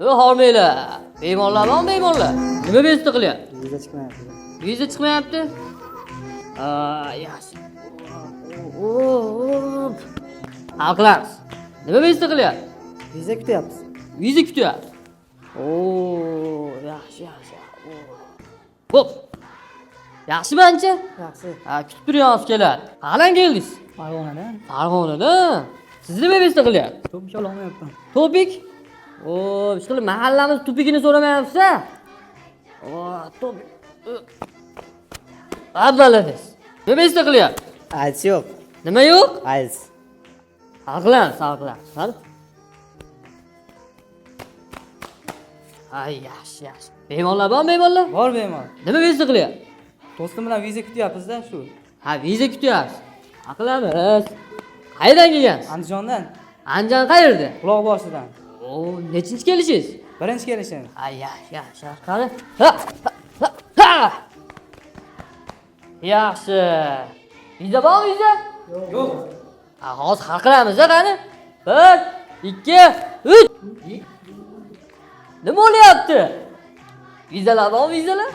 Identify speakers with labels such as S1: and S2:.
S1: Hormanglar. Bemorlar bormi, bemorlar? Nima bezdi qilyapti?
S2: Viza chiqmayapti.
S1: Viza chiqmayapti? Yaxshi. Hal qilamiz. Nima bezdi qilyapti?
S2: Viza kutyapmiz.
S1: Viza kutyapti. Yaxshi. Xo'p. Yaxshimi ancha?
S2: Yaxshi.
S1: Kutib turyapsiz keladi. Qalan keldingiz?
S2: Farg'onadan.
S1: Farg'onadan. Siz nima bezdi qilyapti?
S2: To'p olmayapman.
S1: Topik? Ishqilib mahallamiz tupigini so'ramayapsiz-a? Topik. Abbalasiz. Nima bezdi qilyapti?
S2: Ayz yo'q.
S1: Nima yo'q?
S2: Ayz.
S1: Hal qilamiz. Qani? Yaxshi. Bemorlar bormi, bemorlar?
S2: Bor bemor.
S1: Nima bezdi qilyapti?
S2: Do'stim bilan viza kutyapmiz-da shu.
S1: Viza kutyapsiz. Hal qilamiz. Qayerdan kelgansiz?
S2: Andijondan.
S1: Andijon qayerda?
S2: Quloqboshidan.
S1: Nechinchi kelishingiz?
S2: Birinchi kelishim.
S1: Yaxshi. Qani? Yaxshi. Viza bormi, viza?
S2: Yo'q.
S1: Hozir hal qilamiz-a, qani? 1, 2, 3. Nima bo'lyapti? Vizalar bormi, vizalar?